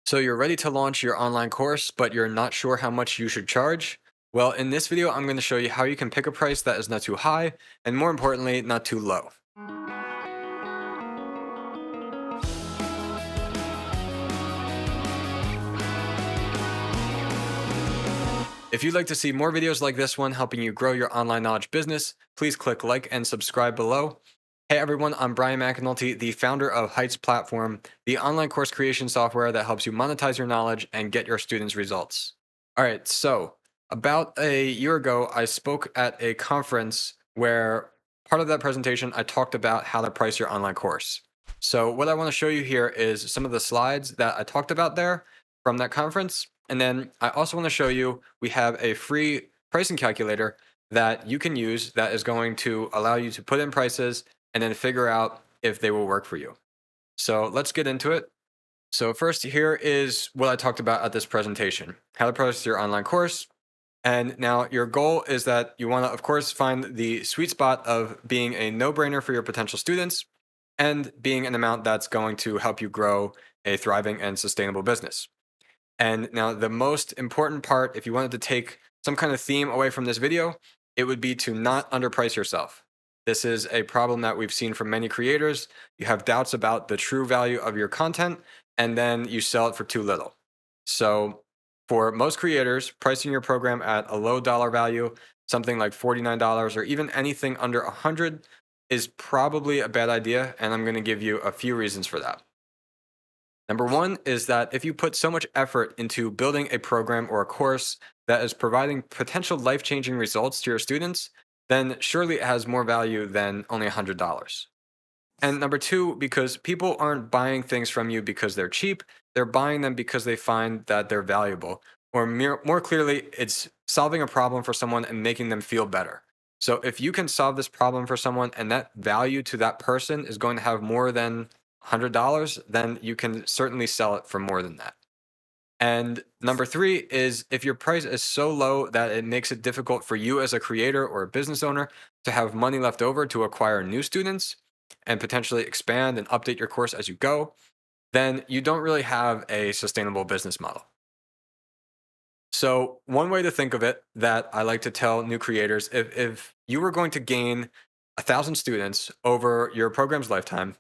So you're ready to launch your online course, but you're not sure how much you should charge? Well, in this video, I'm going to show you how you can pick a price that is not too high and more importantly, not too low. If you'd like to see more videos like this one helping you grow your online knowledge business, please click like and subscribe below. Hey everyone, I'm Brian McAnulty, the founder of Heights Platform, the online course creation software that helps you monetize your knowledge and get your students results. All right, so about a year ago, I spoke at a conference where part of that presentation, I talked about how to price your online course. So what I want to show you here is some of the slides that I talked about there from that conference. And then I also want to show you, we have a free pricing calculator that you can use that is going to allow you to put in prices and then figure out if they will work for you. So let's get into it. So first, here is what I talked about at this presentation, how to price your online course. And now your goal is that you want to, of course, find the sweet spot of being a no-brainer for your potential students and being an amount that's going to help you grow a thriving and sustainable business. And now the most important part, if you wanted to take some kind of theme away from this video, it would be to not underprice yourself. This is a problem that we've seen from many creators. You have doubts about the true value of your content, and then you sell it for too little. So for most creators, pricing your program at a low dollar value, something like $49 or even anything under 100 is probably a bad idea, and I'm going to give you a few reasons for that. Number one is that if you put so much effort into building a program or a course that is providing potential life changing results to your students, then surely it has more value than only $100. And number two, because people aren't buying things from you because they're cheap, they're buying them because they find that they're valuable. Or more clearly, it's solving a problem for someone and making them feel better. So if you can solve this problem for someone and that value to that person is going to have more than $100, then you can certainly sell it for more than that. And number three is if your price is so low that it makes it difficult for you as a creator or a business owner to have money left over to acquire new students and potentially expand and update your course as you go, then you don't really have a sustainable business model. So, one way to think of it that I like to tell new creators, if you were going to gain 1,000 students over your program's lifetime,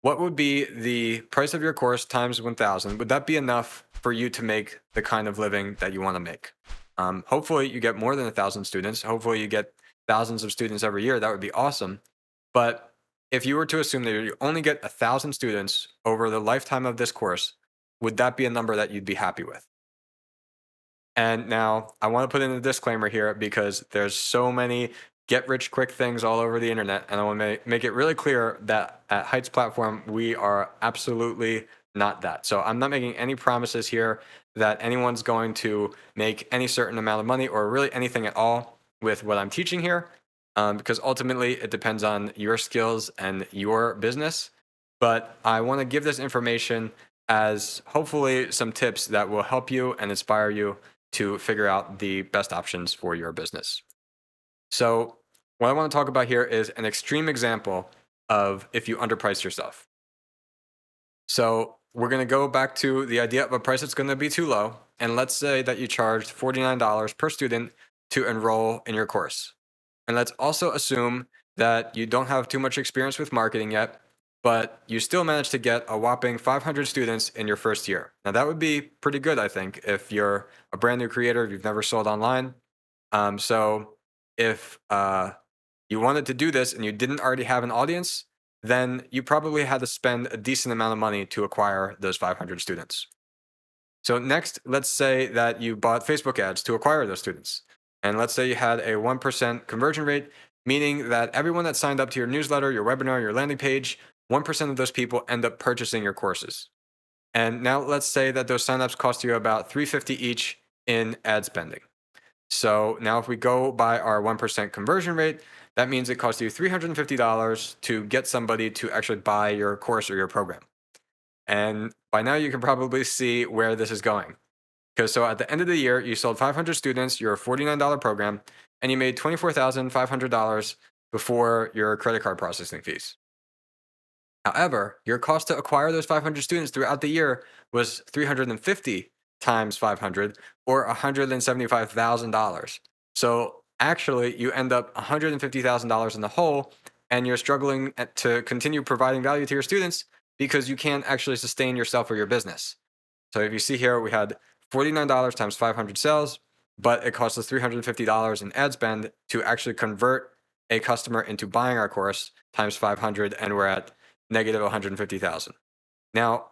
what would be the price of your course times 1,000? Would that be enough for you to make the kind of living that you want to make? Hopefully, you get more than 1,000 students. Hopefully, you get thousands of students every year. That would be awesome. But if you were to assume that you only get 1,000 students over the lifetime of this course, would that be a number that you'd be happy with? And now I want to put in a disclaimer here because there's so many get rich quick things all over the internet. And I want to make it really clear that at Heights Platform, we are absolutely not that. So I'm not making any promises here that anyone's going to make any certain amount of money or really anything at all with what I'm teaching here. Because ultimately it depends on your skills and your business. But I want to give this information as hopefully some tips that will help you and inspire you to figure out the best options for your business. So, what I want to talk about here is an extreme example of if you underprice yourself. So, we're going to go back to the idea of a price that's going to be too low. And let's say that you charged $49 per student to enroll in your course. And let's also assume that you don't have too much experience with marketing yet, but you still managed to get a whopping 500 students in your first year. Now, that would be pretty good, I think, if you're a brand new creator, if you've never sold online. So, if you wanted to do this and you didn't already have an audience, then you probably had to spend a decent amount of money to acquire those 500 students. So, next, let's say that you bought Facebook ads to acquire those students. And let's say you had a 1% conversion rate, meaning that everyone that signed up to your newsletter, your webinar, your landing page, 1% of those people end up purchasing your courses. And now let's say that those signups cost you about $350 each in ad spending. So now if we go by our 1% conversion rate, that means it costs you $350 to get somebody to actually buy your course or your program. And by now you can probably see where this is going. Because so at the end of the year, you sold 500 students, your $49 program, and you made $24,500 before your credit card processing fees. However, your cost to acquire those 500 students throughout the year was 350 times 500 or $175,000. So actually, you end up $150,000 in the hole, and you're struggling to continue providing value to your students because you can't actually sustain yourself or your business. So if you see here, we had $49 times 500 sales, but it cost us $350 in ad spend to actually convert a customer into buying our course times 500, and we're at negative 150,000. Now,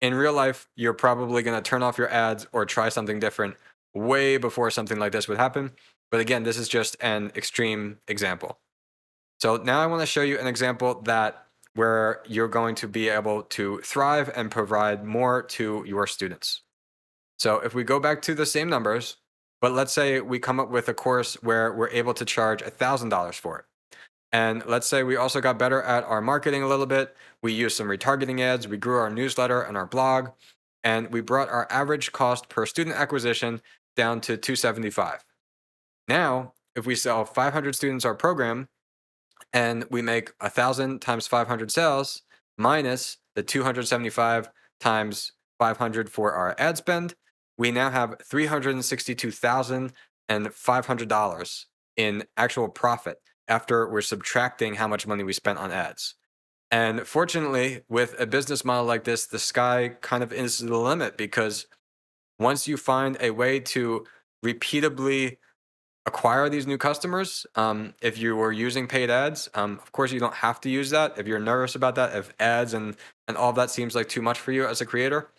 in real life, you're probably going to turn off your ads or try something different way before something like this would happen. But again, this is just an extreme example. So now I want to show you an example that where you're going to be able to thrive and provide more to your students. So if we go back to the same numbers, but let's say we come up with a course where we're able to charge $1,000 for it. And let's say we also got better at our marketing a little bit. We used some retargeting ads, we grew our newsletter and our blog, and we brought our average cost per student acquisition down to 275. Now, if we sell 500 students our program and we make 1,000 times 500 sales minus the 275 times 500 for our ad spend, we now have $362,500 in actual profit after we're subtracting how much money we spent on ads. And fortunately, with a business model like this, the sky kind of is the limit, because once you find a way to repeatably acquire these new customers, if you were using paid ads, of course you don't have to use that. If you're nervous about that, if ads and all of that seems like too much for you as a creator,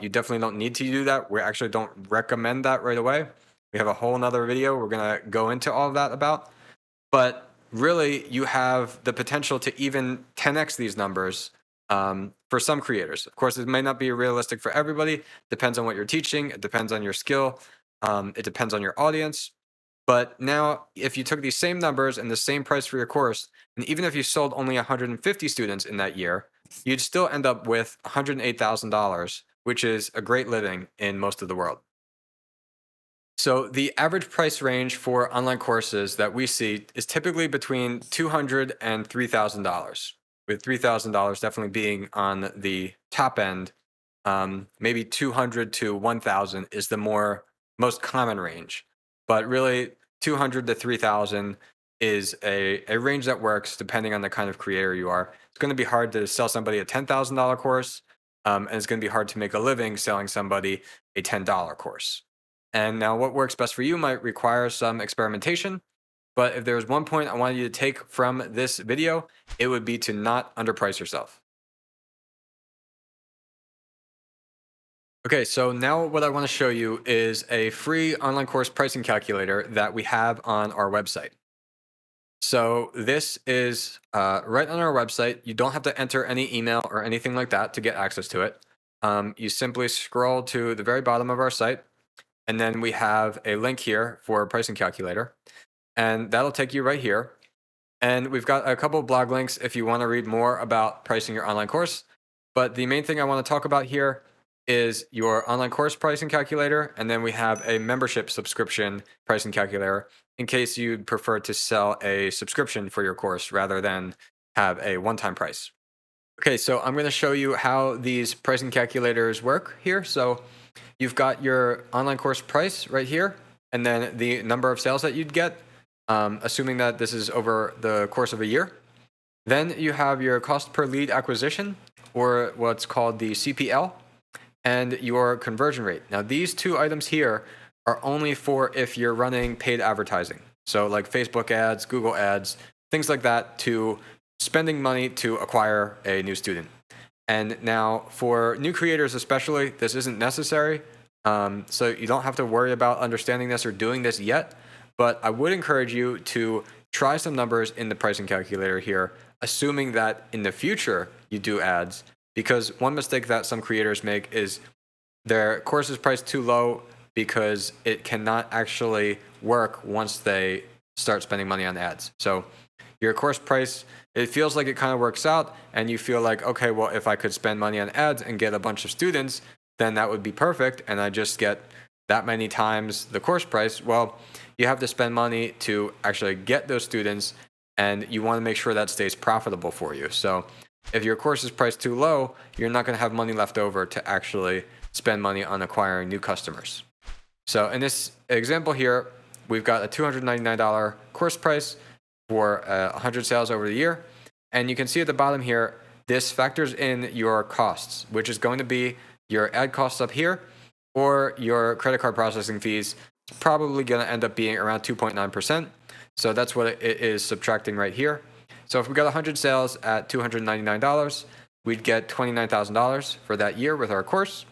you definitely don't need to do that. We actually don't recommend that right away. We have a whole nother video we're gonna go into all of that about. But really, you have the potential to even 10x these numbers for some creators. Of course, it may not be realistic for everybody. Depends on what you're teaching. It depends on your skill. It depends on your audience. But now, if you took these same numbers and the same price for your course, and even if you sold only 150 students in that year, you'd still end up with $108,000, which is a great living in most of the world. So the average price range for online courses that we see is typically between $200 and $3,000, with $3,000 definitely being on the top end. Maybe 200 to 1,000 is the most common range, but really 200 to 3,000 is a range that works depending on the kind of creator you are. It's going to be hard to sell somebody a $10,000 course, and it's going to be hard to make a living selling somebody a $10 course. And now what works best for you might require some experimentation. But if there's one point I wanted you to take from this video, it would be to not underprice yourself. Okay, so now what I want to show you is a free online course pricing calculator that we have on our website. So this is right on our website. You don't have to enter any email or anything like that to get access to it. You simply scroll to the very bottom of our site, and then we have a link here for a pricing calculator, and that'll take you right here. And we've got a couple of blog links if you want to read more about pricing your online course. But the main thing I want to talk about here is your online course pricing calculator. And then we have a membership subscription pricing calculator in case you'd prefer to sell a subscription for your course rather than have a one-time price. Okay, so I'm going to show you how these pricing calculators work here. So you've got your online course price right here, and then the number of sales that you'd get, assuming that this is over the course of a year. Then you have your cost per lead acquisition, or what's called the CPL, and your conversion rate. Now, these two items here are only for if you're running paid advertising. So like Facebook ads, Google ads, things like that, to spending money to acquire a new student. And now for new creators especially, this isn't necessary. So you don't have to worry about understanding this or doing this yet. But I would encourage you to try some numbers in the pricing calculator here, assuming that in the future you do ads. Because one mistake that some creators make is their course is priced too low because it cannot actually work once they start spending money on ads. So your course price, it feels like it kind of works out, and you feel like, okay, well, if I could spend money on ads and get a bunch of students, then that would be perfect, and I just get that many times the course price. Well, you have to spend money to actually get those students, and you want to make sure that stays profitable for you. So If your course is priced too low, you're not going to have money left over to actually spend money on acquiring new customers. So in this example here, we've got a $299 course price for 100 sales over the year. And you can see at the bottom here, this factors in your costs, which is going to be your ad costs up here or your credit card processing fees. It's probably going to end up being around 2.9%. So that's what it is subtracting right here. So if we got 100 sales at $299, we'd get $29,000 for that year with our course.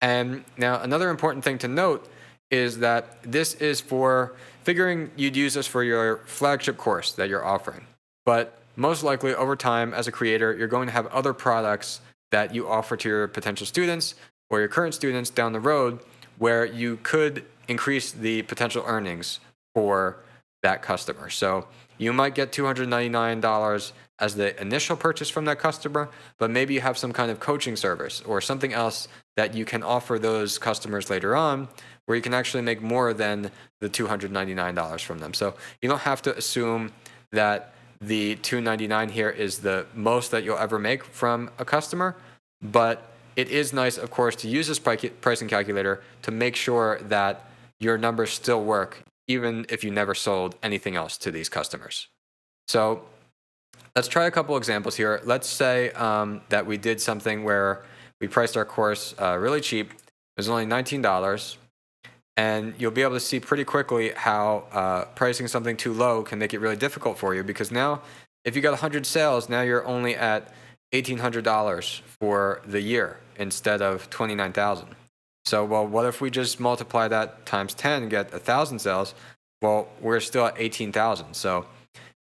And now another important thing to note is that this is for figuring you'd use this for your flagship course that you're offering. But most likely over time as a creator, you're going to have other products that you offer to your potential students or your current students down the road where you could increase the potential earnings for that customer. So you might get $299 as the initial purchase from that customer, but maybe you have some kind of coaching service or something else that you can offer those customers later on where you can actually make more than the $299 from them. So you don't have to assume that the $299 here is the most that you'll ever make from a customer, but it is nice, of course, to use this pricing calculator to make sure that your numbers still work, even if you never sold anything else to these customers. So let's try a couple examples here. Let's say that we did something where we priced our course really cheap. It was only $19. And you'll be able to see pretty quickly how pricing something too low can make it really difficult for you, because now if you got 100 sales, now you're only at $1,800 for the year instead of $29,000. So, well, what if we just multiply that times 10 and get 1,000 sales? Well, we're still at 18,000. So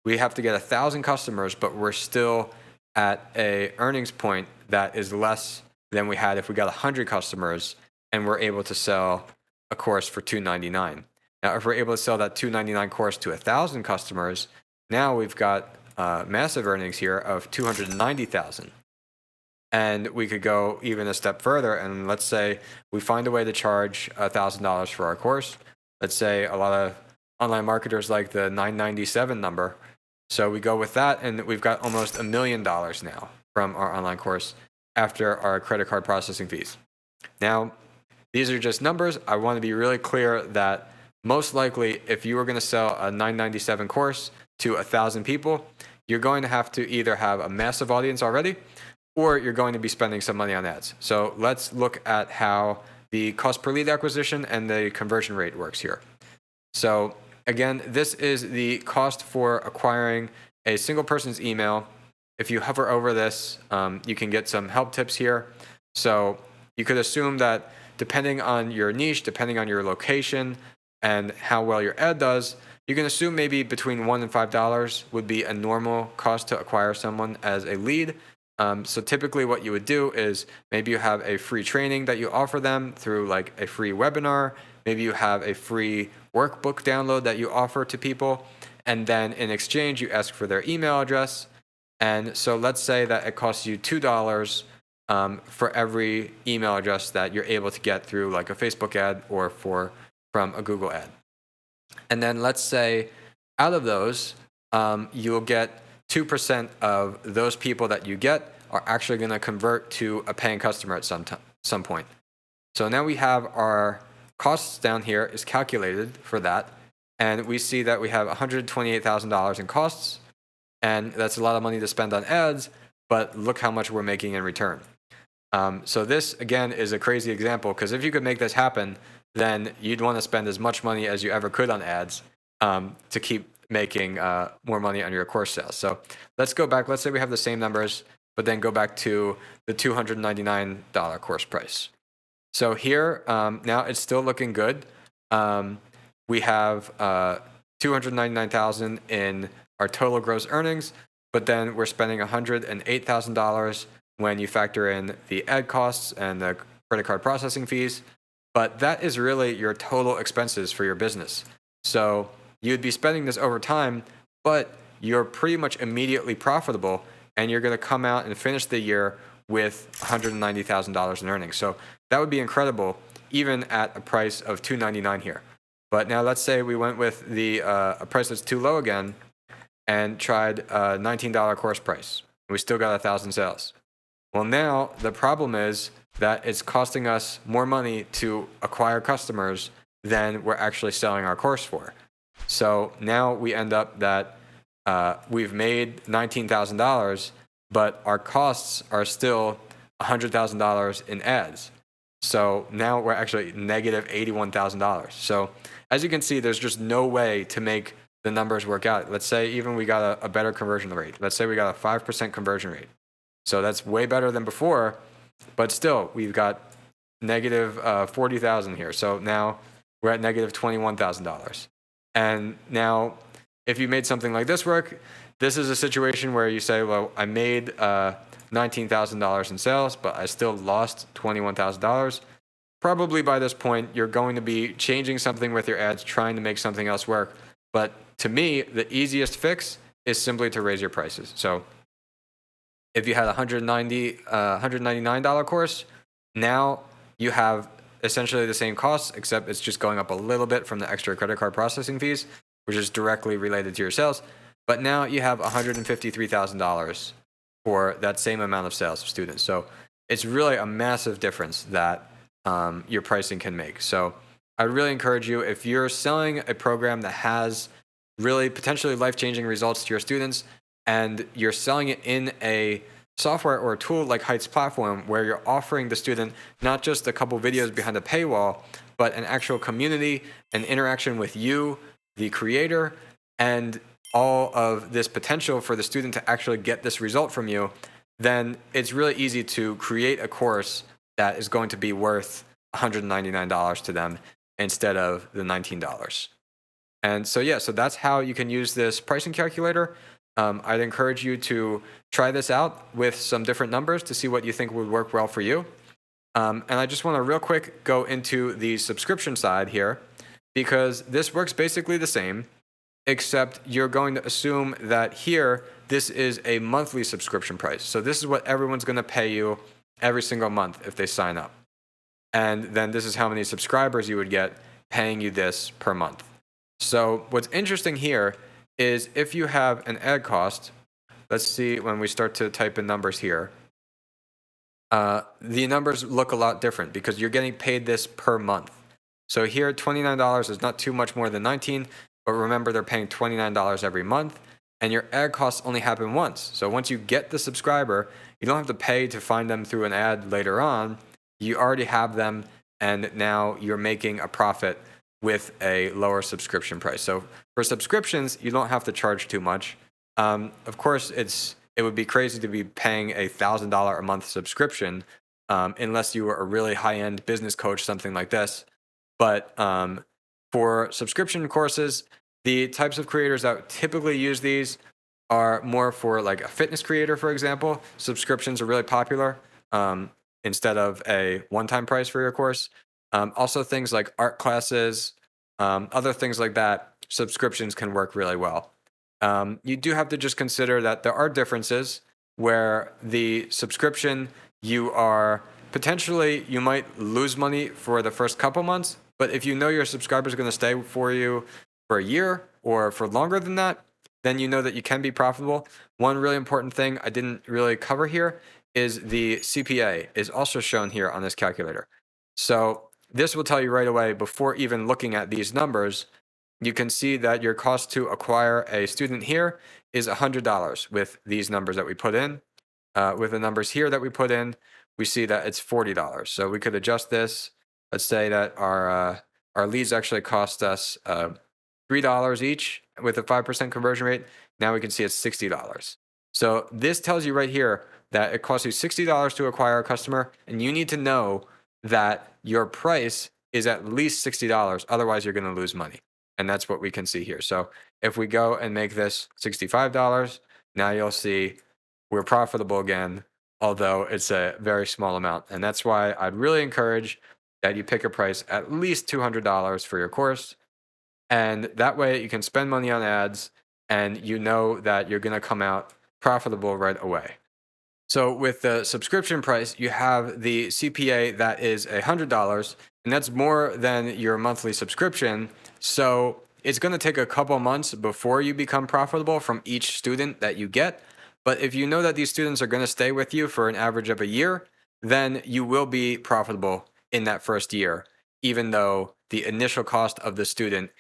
we have to get 1,000 customers, but we're still at a earnings point that is less than we had if we got 100 customers and we're able to sell a course for $299. Now, if we're able to sell that $299 course to 1,000 customers, now we've got massive earnings here of $290,000. And we could go even a step further, and let's say we find a way to charge $1,000 for our course. Let's say a lot of online marketers like the $997 number. So we go with that, and we've got almost $1 million now from our online course after our credit card processing fees. Now, these are just numbers. I want to be really clear that most likely, if you were going to sell a $997 course to 1,000 people, you're going to have to either have a massive audience already, or you're going to be spending some money on ads. So let's look at how the cost per lead acquisition and the conversion rate works here. So again, this is the cost for acquiring a single person's email. If you hover over this, you can get some help tips here. So you could assume that depending on your niche, depending on your location, and how well your ad does, you can assume maybe between $1 and $5 would be a normal cost to acquire someone as a lead. So typically what you would do is maybe you have a free training that you offer them through like a free webinar. Maybe you have a free workbook download that you offer to people. And then in exchange, you ask for their email address. And so let's say that it costs you $2 for every email address that you're able to get through like a Facebook ad or from a Google ad. And then let's say out of those, you'll get 2% of those people that you get are actually going to convert to a paying customer at some point. So now we have our costs down here is calculated for that. And we see that we have $128,000 in costs. And that's a lot of money to spend on ads, but look how much we're making in return. So this, again, is a crazy example, because if you could make this happen, then you'd want to spend as much money as you ever could on ads to keep making more money on your course sales. So let's go back. Let's say we have the same numbers, but then go back to the $299 course price. So here, now it's still looking good. We have $299,000 in our total gross earnings, but then we're spending $108,000 when you factor in the ad costs and the credit card processing fees. But that is really your total expenses for your business. So you'd be spending this over time, but you're pretty much immediately profitable, and you're going to come out and finish the year with $190,000 in earnings. So that would be incredible, even at a price of $299 here. But now let's say we went with the a price that's too low again and tried a $19 course price. We still got 1,000 sales. Well, now the problem is that it's costing us more money to acquire customers than we're actually selling our course for. So now we end up that we've made $19,000, but our costs are still $100,000 in ads. So now we're actually negative $81,000. So as you can see, there's just no way to make the numbers work out. Let's say even we got a better conversion rate. Let's say we got a 5% conversion rate. So that's way better than before, but still we've got negative 40,000 here. So now we're at negative $21,000. And now if you made something like this work, this is a situation where you say, well, I made $19,000 in sales, but I still lost $21,000. Probably by this point, you're going to be changing something with your ads, trying to make something else work. But to me, the easiest fix is simply to raise your prices. So if you had a $199 course, now you have essentially the same costs, except it's just going up a little bit from the extra credit card processing fees, which is directly related to your sales. But now you have $153,000 for that same amount of sales of students. So it's really a massive difference that your pricing can make. So I really encourage you, if you're selling a program that has really potentially life-changing results to your students, and you're selling it in a software or a tool like Heights platform, where you're offering the student not just a couple videos behind a paywall, but an actual community, an interaction with you, the creator, and all of this potential for the student to actually get this result from you, then it's really easy to create a course that is going to be worth $199 to them instead of the $19. And so, yeah, so that's how you can use this pricing calculator. I'd encourage you to try this out with some different numbers to see what you think would work well for you. And I just want to real quick go into the subscription side here, because this works basically the same, except you're going to assume that here, this is a monthly subscription price. So this is what everyone's going to pay you every single month if they sign up. And then this is how many subscribers you would get paying you this per month. So what's interesting here is if you have an ad cost, let's see when we start to type in numbers here, the numbers look a lot different because you're getting paid this per month. So here, $29 is not too much more than $19, but remember they're paying $29 every month, and your ad costs only happen once. So once you get the subscriber, you don't have to pay to find them through an ad later on. You already have them, and now you're making a profit with a lower subscription price. So for subscriptions, you don't have to charge too much. Of course, it would be crazy to be paying a $1,000 a month subscription unless you were a really high-end business coach, something like this. But for subscription courses, the types of creators that typically use these are more for like a fitness creator, for example. Subscriptions are really popular instead of a one-time price for your course. Also things like art classes, other things like that, subscriptions can work really well. You do have to just consider that there are differences where the subscription, you might lose money for the first couple months, but if you know your subscribers are going to stay for you for a year or for longer than that, then you know that you can be profitable. One really important thing I didn't really cover here is the CPA is also shown here on this calculator. So this will tell you right away, before even looking at these numbers, you can see that your cost to acquire a student here is $100 with these numbers that we put in. With the numbers here that we put in, we see that it's $40. So we could adjust this. Let's say that our leads actually cost us $3 each with a 5% conversion rate. Now we can see it's $60. So this tells you right here that it costs you $60 to acquire a customer, and you need to know that your price is at least $60. Otherwise, you're going to lose money. And that's what we can see here. So if we go and make this $65, now you'll see we're profitable again, although it's a very small amount. And that's why I'd really encourage that you pick a price at least $200 for your course. And that way you can spend money on ads and you know that you're going to come out profitable right away. So with the subscription price, you have the CPA that is $100, and that's more than your monthly subscription. So it's going to take a couple months before you become profitable from each student that you get. But if you know that these students are going to stay with you for an average of a year, then you will be profitable in that first year, even though the initial cost of the student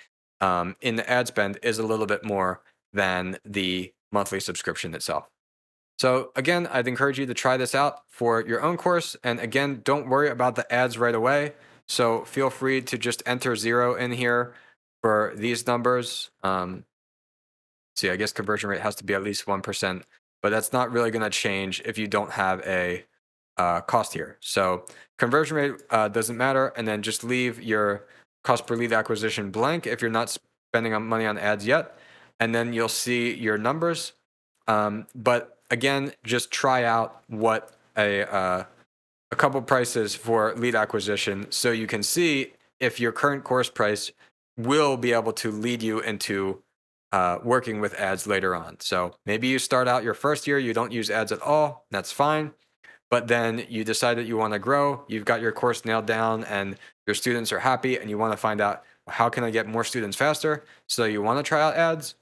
in the ad spend is a little bit more than the monthly subscription itself. So again, I'd encourage you to try this out for your own course. And again, don't worry about the ads right away. So feel free to just enter 0 in here for these numbers. See, I guess conversion rate has to be at least 1%, but that's not really going to change if you don't have a cost here. So conversion rate doesn't matter, and then just leave your cost per lead acquisition blank if you're not spending money on ads yet, and then you'll see your numbers. But again, just try out what a couple prices for lead acquisition so you can see if your current course price will be able to lead you into working with ads later on. So maybe you start out your first year, you don't use ads at all, that's fine. But then you decide that you want to grow, you've got your course nailed down, and your students are happy, and you want to find out how can I get more students faster? So you want to try out ads.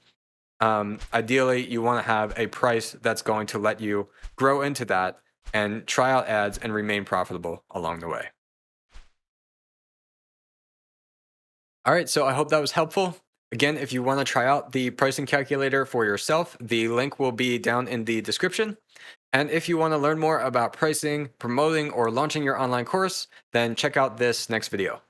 Ideally, you want to have a price that's going to let you grow into that and try out ads and remain profitable along the way. All right, so I hope that was helpful. Again, if you want to try out the pricing calculator for yourself, the link will be down in the description. And if you want to learn more about pricing, promoting, or launching your online course, then check out this next video.